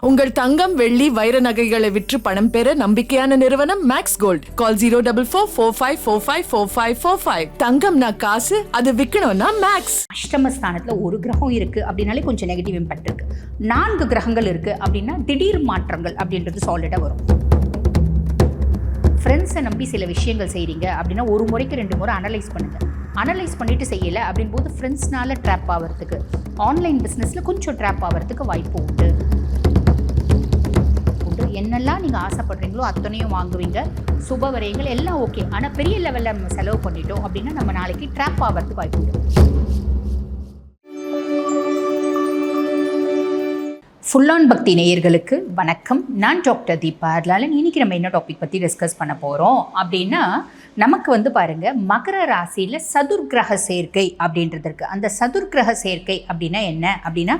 உங்கள் தங்கம் வெள்ளி வைர நகைகளை விற்று பணம் பெற நம்பிக்கையான நிறுவனம் மேக்ஸ் கோல்ட். கால் 04445454545. தங்கம்னா காசு, அது விற்கணும்னா மேக்ஸ். அஷ்டமஸ்தானத்துல ஒரு கிரகம் இருக்கு அப்படின்னாலே கொஞ்சம் நெகட்டிவ் இம்பாக்ட் இருக்கு. 4 கிரகங்கள் இருக்கு அப்படின்னா திடீர் மாற்றங்கள் அப்படின்றது சாலிடா வரும். ஃப்ரெண்ட்ஸை நம்பி சில விஷயங்கள் செய்கிறீங்க அப்படின்னா ஒரு முறைக்கு 2 முறை அனலைஸ் பண்ணுங்கள். அனலைஸ் பண்ணிவிட்டு செய்யலை அப்படின் போது ஃப்ரெண்ட்ஸ்னால ட்ராப் ஆகிறதுக்கு, ஆன்லைன் பிஸ்னஸில் கொஞ்சம் ட்ராப் ஆகிறதுக்கு வாய்ப்பு உண்டு. என்னெல்லாம் நீங்கள் ஆசைப்படுறீங்களோ அத்தனையும் வாங்குவீங்க. சுப வரைகள் எல்லாம் ஓகே. ஆனால் பெரிய லெவலில் நம்ம செலவு பண்ணிட்டோம் அப்படின்னா நம்ம நாளைக்கு ட்ராப் ஆகிறதுக்கு வாய்ப்பு உண்டு. ஃபுல் ஆன் பக்தி நேயர்களுக்கு வணக்கம். நான் டாக்டர் தீபா அர்லாலன். இன்றைக்கி நம்ம என்ன டாபிக் பற்றி டிஸ்கஸ் பண்ண போகிறோம் அப்படின்னா, நமக்கு பாருங்கள், மகர ராசியில் சதுர்கிரக சேர்க்கை அப்படின்றது இருக்குது. அந்த சதுர்கிரக சேர்க்கை அப்படின்னா என்ன அப்படின்னா,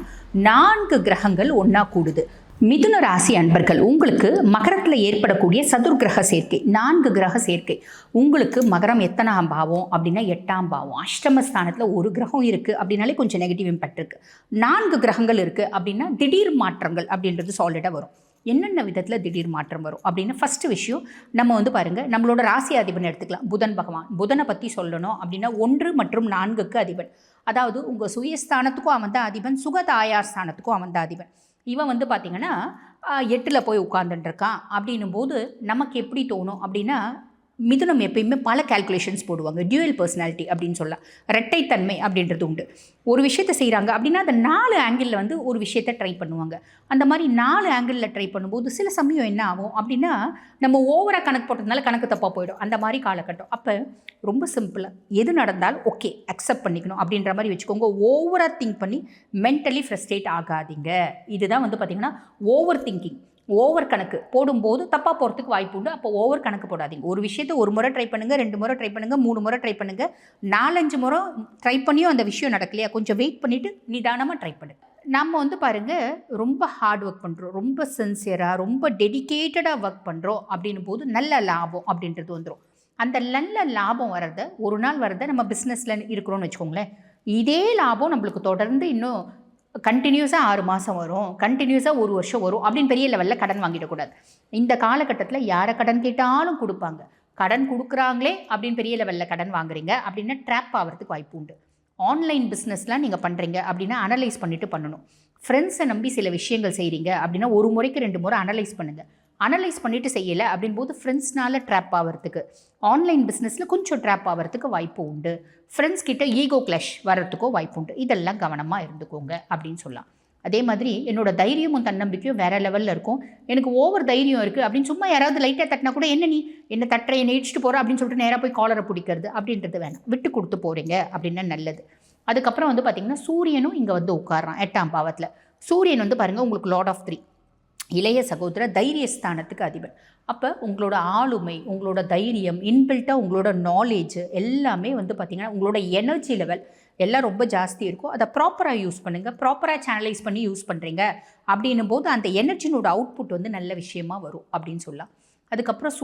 4 கிரகங்கள் ஒன்றா கூடுது. மிதுன ராசி அன்பர்கள், உங்களுக்கு மகரத்தில் ஏற்படக்கூடிய சதுர்கிரக சேர்க்கை, 4 கிரக சேர்க்கை. உங்களுக்கு மகரம் எத்தனாம் பாவம் அப்படின்னா 8ஆம் பாவம். அஷ்டமஸ்தானத்தில் ஒரு கிரகம் இருக்குது அப்படின்னாலே கொஞ்சம் நெகட்டிவ் இம்பாக்ட் இருக்குது. 4 கிரகங்கள் இருக்குது அப்படின்னா திடீர் மாற்றங்கள் அப்படின்றது சாலிடாக வரும். என்னென்ன விதத்தில் திடீர் மாற்றம் வரும் அப்படின்னு ஃபஸ்ட்டு விஷயம் நம்ம பாருங்கள், நம்மளோட ராசி அதிபன் எடுத்துக்கலாம். புதன் பகவான். புதனை பற்றி சொல்லணும் அப்படின்னா 1 மற்றும் 4க்கு அதிபன். அதாவது உங்கள் சுயஸ்தானத்துக்கும் அவன் தான் அதிபன், சுகதாயார் ஸ்தானத்துக்கும் அவன் தான் அதிபன். இவன் பார்த்திங்கன்னா 8ல் போய் உட்கார்ந்துட்டுருக்கான் அப்படின்னும் போது நமக்கு எப்படி தோணும் அப்படின்னா, மிதுனம் எப்பயுமே பல கால்குலேஷன்ஸ் போடுவாங்க. டியூவல் பர்சனாலிட்டி அப்படின்னு சொல்லலாம். இரட்டைத்தன்மை அப்படின்றது உண்டு. ஒரு விஷயத்தை செய்கிறாங்க அப்படின்னா அந்த 4 ஆங்கிளில் ஒரு விஷயத்தை ட்ரை பண்ணுவாங்க. அந்த மாதிரி 4 ஆங்கிளில் ட்ரை பண்ணும்போது சில சமயம் என்ன ஆகும் அப்படின்னா, நம்ம ஓவராக கணக்கு போட்டதுனால கணக்கு தப்பாக போயிடும். அந்த மாதிரி காலகட்டம். அப்போ ரொம்ப சிம்பிளாக எது நடந்தாலும் ஓகே அக்செப்ட் பண்ணிக்கணும் அப்படின்ற மாதிரி வச்சுக்கோங்க. ஓவராக திங்க் பண்ணி மென்டலி ஃப்ரஸ்ட்ரேட் ஆகாதீங்க. இதுதான் பார்த்திங்கன்னா ஓவர் திங்கிங். ஓவர் கணக்கு போடும்போது தப்பாக போகிறதுக்கு வாய்ப்பு உண்டு. அப்போ ஓவர் கணக்கு போடாதீங்க. ஒரு விஷயத்தை ஒரு முறை ட்ரை பண்ணுங்கள், 2 முறை ட்ரை பண்ணுங்கள், 3 முறை ட்ரை பண்ணுங்கள். 4-5 முறை ட்ரை பண்ணியும் அந்த விஷயம் நடக்கலையா, கொஞ்சம் வெயிட் பண்ணிவிட்டு நிதானமாக ட்ரை பண்ணுங்கள். நம்ம பாருங்கள், ரொம்ப ஹார்ட் ஒர்க் பண்ணுறோம், ரொம்ப சின்சியராக, ரொம்ப டெடிக்கேட்டடாக ஒர்க் பண்ணுறோம் அப்படின்னும் போது நல்ல லாபம் அப்படின்றது வந்துடும். அந்த நல்ல லாபம் வர்றதை, ஒரு நாள் வர்றதை நம்ம பிஸ்னஸில் இருக்கிறோன்னு வச்சுக்கோங்களேன், இதே லாபம் நம்மளுக்கு தொடர்ந்து இன்னும் கண்டினியூஸாக 6 மாதம் வரும், கண்டினியூஸாக 1 வருஷம் வரும் அப்படின்னு பெரிய லெவலில் கடன் வாங்கிடக்கூடாது. இந்த காலகட்டத்தில் யாரை கடன் கேட்டாலும் கொடுப்பாங்க. கடன் கொடுக்குறாங்களே அப்படின்னு பெரிய லெவலில் கடன் வாங்குறீங்க அப்படின்னா ட்ராப் ஆகிறதுக்கு வாய்ப்பு உண்டு. ஆன்லைன் பிஸ்னஸ்லாம் நீங்கள் பண்ணுறீங்க அப்படின்னா அனலைஸ் பண்ணிவிட்டு பண்ணணும். ஃப்ரெண்ட்ஸை நம்பி சில விஷயங்கள் செய்கிறீங்க அப்படின்னா ஒரு முறைக்கு 2 முறை அனலைஸ் பண்ணுங்கள். அனலைஸ் பண்ணிவிட்டு செய்யலை அப்படின் போது ஃப்ரெண்ட்ஸ்னால ட்ராப் ஆகிறதுக்கு, ஆன்லைன் பிஸ்னஸில் கொஞ்சம் ட்ராப் ஆகிறதுக்கு வாய்ப்பு உண்டு. ஃப்ரெண்ட்ஸ் கிட்ட ஈகோ கிளாஷ் வர்றதுக்கோ வாய்ப்பு உண்டு. இதெல்லாம் கவனமாக இருந்துக்கோங்க அப்படின்னு சொல்லலாம். அதே மாதிரி என்னோடய தைரியமும் தன்னம்பிக்கையும் வேறு லெவலில் இருக்கும். எனக்கு ஓவர் தைரியம் இருக்குது அப்படின்னு சும்மா யாராவது லைட்டாக தட்டினா கூட என்ன தட்டுற, என்னை இடிச்சிட்டு போகிற அப்படின்னு சொல்லிட்டு நேராக போய் காலரை பிடிக்கிறது அப்படின்றது வேணாம். விட்டு கொடுத்து போகிறீங்க அப்படின்னா நல்லது. அதுக்கப்புறம் பார்த்திங்கன்னா சூரியனும் இங்கே உட்காரான் 8ஆம் பாவத்தில். சூரியன் பாருங்கள், உங்களுக்கு லார்ட் ஆஃப் 3, இளைய சகோதர தைரியஸ்தானத்துக்கு அதிபன். அப்போ உங்களோட ஆளுமை, உங்களோட தைரியம், இன்பில்ட்டாக உங்களோட நாலேஜ் எல்லாமே பார்த்திங்கன்னா உங்களோட எனர்ஜி லெவல் எல்லாம் ரொம்ப ஜாஸ்தி இருக்கும். அதை ப்ராப்பராக யூஸ் பண்ணுங்கள். ப்ராப்பராக சேனலைஸ் பண்ணி யூஸ் பண்ணுறீங்க அப்படின்னும் போது அந்த எனர்ஜினோட அவுட்புட் நல்ல விஷயமா வரும் அப்படின்னு சொல்லலாம். அதுக்கப்புறம்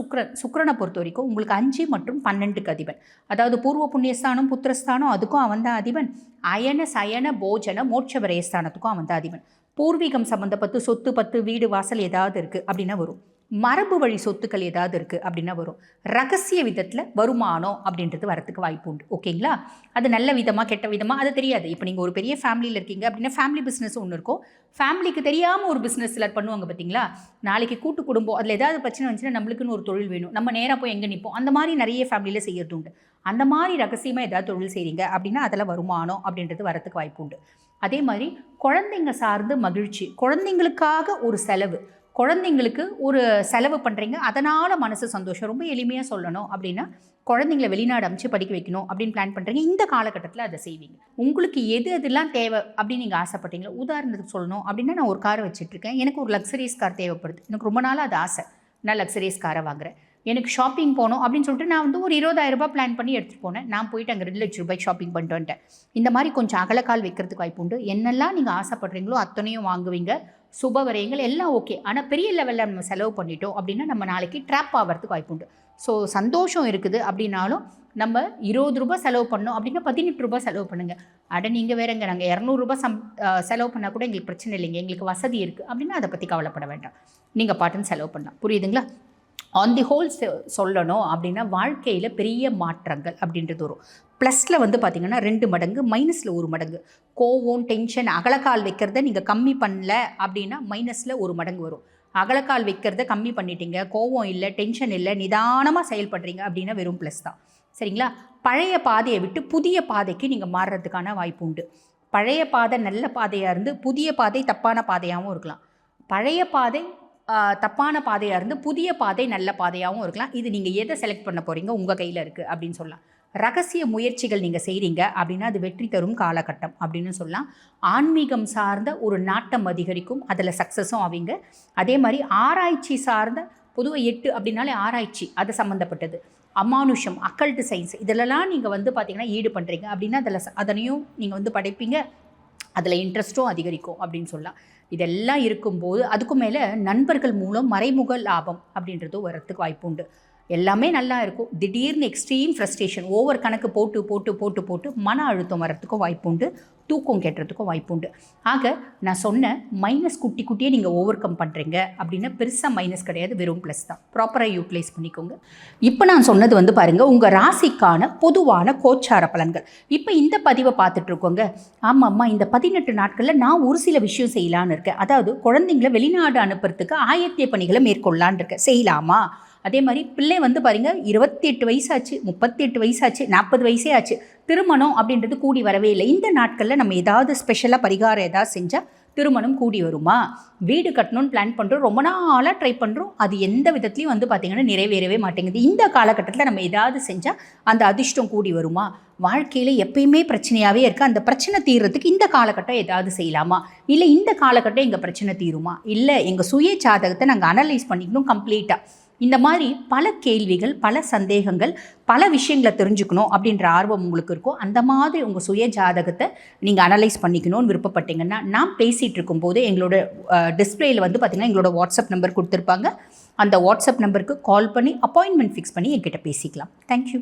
சுக்கிரனை பொறுத்த வரைக்கும் உங்களுக்கு 5 மற்றும் 12க்கு அதிபன். அதாவது பூர்வ புண்ணியஸ்தானம், புத்திரஸ்தானம் அதுக்கும் அவன் தான் அதிபன். அயன சயன போஜன மோட்ச விரயஸ்தானத்துக்கும் அவன் தான் அதிபன். பூர்வீகம் சம்மந்தப்பட்டு சொத்து, பத்து, வீடு, வாசல் ஏதாவது இருக்குது அப்படின்னா வரும். மரபு வழி சொத்துக்கள் ஏதாவது இருக்குது அப்படின்னா வரும். ரகசிய விதத்தில் வருமானம் அப்படின்றது வரத்துக்கு வாய்ப்பு உண்டு. ஓகேங்களா? அது நல்ல விதமாக கெட்ட விதமாக அது தெரியாது. இப்போ நீங்கள் ஒரு பெரிய ஃபேமிலியில் இருக்கீங்க அப்படின்னா ஃபேமிலி பிஸ்னஸ் ஒன்று இருக்கும். ஃபேமிலிக்கு தெரியாமல் ஒரு பிஸ்னஸ் சிலர் பண்ணுவாங்க பார்த்தீங்களா? நாளைக்கு கூட்டு குடும்பம், அதில் ஏதாவது பிரச்சனை வந்துச்சுன்னா நம்மளுக்குன்னு ஒரு தொழில் வேணும், நம்ம நேராக போய் எங்கே நிற்போம், அந்த மாதிரி நிறைய ஃபேமிலியில் செய்யறது உண்டு. அந்த மாதிரி ரகசியமாக ஏதாவது தொழில் செய்கிறீங்க அப்படின்னா அதில் வருமானம் அப்படின்றது வரத்துக்கு வாய்ப்பு உண்டு. அதே மாதிரி குழந்தைங்க சார்ந்து மகிழ்ச்சி, குழந்தைங்களுக்காக ஒரு செலவு, குழந்தைங்களுக்கு ஒரு செலவு பண்ணுறீங்க, அதனால் மனசு சந்தோஷம். ரொம்ப எளிமையாக சொல்லணும் அப்படின்னா, குழந்தைங்கள வெளிநாடு அமைச்சு படிக்க வைக்கணும் அப்படின்னு பிளான் பண்ணுறீங்க. இந்த காலகட்டத்தில் அதை செய்வீங்க. உங்களுக்கு எதெல்லாம் தேவை அப்படின்னு நீங்கள் ஆசைப்பட்டீங்களோ, உதாரணத்துக்கு சொல்லணும் அப்படின்னா, நான் ஒரு காரை வச்சுட்ருக்கேன், எனக்கு ஒரு லக்ஸரியஸ் கார் தேவைப்படுது, எனக்கு ரொம்ப நாளாக அது ஆசை, நான் லக்ஸரியஸ் காரை வாங்குகிறேன். எனக்கு ஷாப்பிங் போகணும் அப்படின்னு சொல்லிட்டு நான் வந்து ஒரு 20,000 ரூபாய் பிளான் பண்ணி எடுத்துகிட்டு போனேன். நான் போயிட்டு அங்கே 2 லட்ச ரூபாய்க்கு ஷாப்பிங் பண்ணிட்டு வந்துட்டேன். இந்த மாதிரி கொஞ்சம் அகலக்கால் வைக்கிறதுக்கு வாய்ப்பு உண்டு. என்னெல்லாம் நீங்கள் ஆசைப்படுறீங்களோ அத்தனையும் வாங்குவீங்க. சுப விரயங்கள் எல்லாம் ஓகே. ஆனால் பெரிய லெவலில் நம்ம செலவு பண்ணிட்டோம் அப்படின்னா நம்ம நாளைக்கு ட்ராப் ஆகிறதுக்கு வாய்ப்பு உண்டு. ஸோ சந்தோஷம் இருக்குது அப்படின்னாலும் நம்ம 20 ரூபாய் செலவு பண்ணோம் அப்படின்னா 18 ரூபாய் செலவு பண்ணுங்கள். நீங்கள் வேறங்க, நாங்கள் 200 ரூபாய் செலவு பண்ணால் கூட எங்களுக்கு பிரச்சனை இல்லைங்க, எங்களுக்கு வசதி இருக்குது அப்படின்னா அதை பற்றி கவலைப்பட வேண்டாம். நீங்கள் பாட்டுன்னு செலவு பண்ணலாம். புரியுதுங்களா? ஆன் தி ஹோல் சொல்லணும் அப்படின்னா வாழ்க்கையில் பெரிய மாற்றங்கள் அப்படின்றது வரும். ப்ளஸில் வந்து பார்த்திங்கன்னா 2 மடங்கு, மைனஸில் 1 மடங்கு. கோவம், டென்ஷன், அகலக்கால் வைக்கிறத நீங்கள் கம்மி பண்ணல அப்படின்னா மைனஸில் 1 மடங்கு வரும். அகலக்கால் வைக்கிறத கம்மி பண்ணிட்டீங்க, கோவம் இல்லை, டென்ஷன் இல்லை, நிதானமாக செயல்படுறீங்க அப்படின்னா வெறும் ப்ளஸ் தான். சரிங்களா? பழைய பாதையை விட்டு புதிய பாதைக்கு நீங்கள் மாறுறதுக்கான வாய்ப்பு உண்டு. பழைய பாதை நல்ல பாதையாக இருந்து புதிய பாதை தப்பான பாதையாகவும் இருக்கலாம். பழைய பாதை தப்பான பாதையாக இருந்து புதிய பாதை நல்ல பாதையாகவும் இருக்கலாம். இது நீங்கள் எதை செலக்ட் பண்ண போகிறீங்க உங்கள் கையில் இருக்குது அப்படின்னு சொல்லலாம். ரகசிய முயற்சிகள் நீங்கள் செய்கிறீங்க அப்படின்னா அது வெற்றி தரும் காலகட்டம் அப்படின்னு சொல்லலாம். ஆன்மீகம் சார்ந்த ஒரு நாட்டம் அதிகரிக்கும், அதில் சக்ஸஸும் ஆவீங்க. அதே மாதிரி ஆராய்ச்சி சார்ந்த, பொதுவாக 8 அப்படின்னாலே ஆராய்ச்சி அது சம்மந்தப்பட்டது. அமானுஷம், அக்கல்ட் சயின்ஸ் இதிலெல்லாம் நீங்கள் வந்து பார்த்திங்கன்னா ஈடு பண்ணுறீங்க அப்படின்னா அதனையும் நீங்கள் வந்து படைப்பீங்க. அதில் இன்ட்ரெஸ்ட்டும் அதிகரிக்கும் அப்படின்னு சொல்லலாம். இதெல்லாம் இருக்கும்போது அதுக்கும் மேலே நண்பர்கள் மூலம் மறைமுக லாபம் அப்படின்றதும் வரத்துக்கு வாய்ப்பு உண்டு. எல்லாமே நல்லா இருக்கும். திடீர்னு எக்ஸ்ட்ரீம் ஃப்ரஸ்ட்ரேஷன், ஓவர் கணக்கு போட்டு போட்டு போட்டு போட்டு மன அழுத்தம் வரத்துக்கும் வாய்ப்பு உண்டு. தூக்கம் கெட்டுறதுக்கும் வாய்ப்பு உண்டு. ஆக நான் சொன்ன மைனஸ் குட்டி குட்டியே நீங்கள் ஓவர் கம் பண்ணுறீங்க அப்படின்னா பெருசாக மைனஸ் கிடையாது, வெறும் ப்ளஸ் தான். ப்ராப்பராக யூட்டிலைஸ் பண்ணிக்கோங்க. இப்போ நான் சொன்னது வந்து பாருங்கள் உங்கள் ராசிக்கான பொதுவான கோச்சார பலன்கள். இப்போ இந்த பதிவை பார்த்துட்டு இருக்கோங்க. ஆமாம்மா, இந்த 18 நாட்களில் நான் ஒரு சில விஷயம் செய்யலான்னு இருக்கேன். அதாவது குழந்தைங்களை வெளிநாடு அனுப்புறதுக்கு ஆயத்திய பணிகளை மேற்கொள்ளலான்னு இருக்கேன். செய்யலாமா? அதே மாதிரி பிள்ளை வந்து பாருங்கள் 28 வயசாச்சு, 38 வயசாச்சு, 40 வயசே ஆச்சு, திருமணம் அப்படின்றது கூடி வரவே இல்லை. இந்த நாட்களில் நம்ம ஏதாவது ஸ்பெஷலாக பரிகாரம் ஏதாவது செஞ்சால் திருமணம் கூடி வருமா? வீடு கட்டணும்னு பிளான் பண்ணுறோம், ரொம்ப நாளாக ட்ரை பண்ணுறோம், அது எந்த விதத்துலையும் வந்து பார்த்திங்கன்னா நிறைவேறவே மாட்டேங்குது. இந்த காலகட்டத்தில் நம்ம ஏதாவது செஞ்சால் அந்த அதிர்ஷ்டம் கூடி வருமா? வாழ்க்கையில் எப்பயுமே பிரச்சனையாகவே இருக்குது, அந்த பிரச்சனை தீர்றதுக்கு இந்த காலகட்டம் ஏதாவது செய்யலாமா? இல்லை இந்த காலகட்டம் எங்கள் பிரச்சனை தீருமா? இல்லை எங்கள் சுய ஜாதகத்தை நாங்கள் அனலைஸ் பண்ணிக்கணும் கம்ப்ளீட்டாக. இந்த மாதிரி பல கேள்விகள், பல சந்தேகங்கள், பல விஷயங்களை தெரிஞ்சுக்கணும் அப்படின்ற ஆர்வம் உங்களுக்கு இருக்கும். அந்த மாதிரி உங்கள் சுய ஜாதகத்தை நீங்கள் அனலைஸ் பண்ணிக்கணும்னு விருப்பப்பட்டீங்கன்னா நான் பேசிகிட்டு இருக்கும்போது எங்களோட டிஸ்பிளேயில் வந்து பார்த்திங்கன்னா எங்களோட வாட்ஸ்அப் நம்பர் கொடுத்துருப்பாங்க. அந்த வாட்ஸ்அப் நம்பருக்கு கால் பண்ணி அப்பாயின்மெண்ட் ஃபிக்ஸ் பண்ணி என்கிட்ட பேசிக்கலாம். தேங்க்யூ.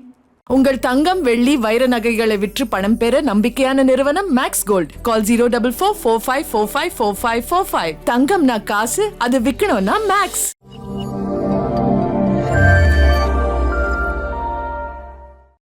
உங்கள் தங்கம், வெள்ளி, வைர நகைகளை விற்று பணம் பெற நம்பிக்கையான நிறுவனம் மேக்ஸ் கோல்ட். கால் 04445454545. தங்கம்னா காசு, அது விற்கணும்னா மேக்ஸ்.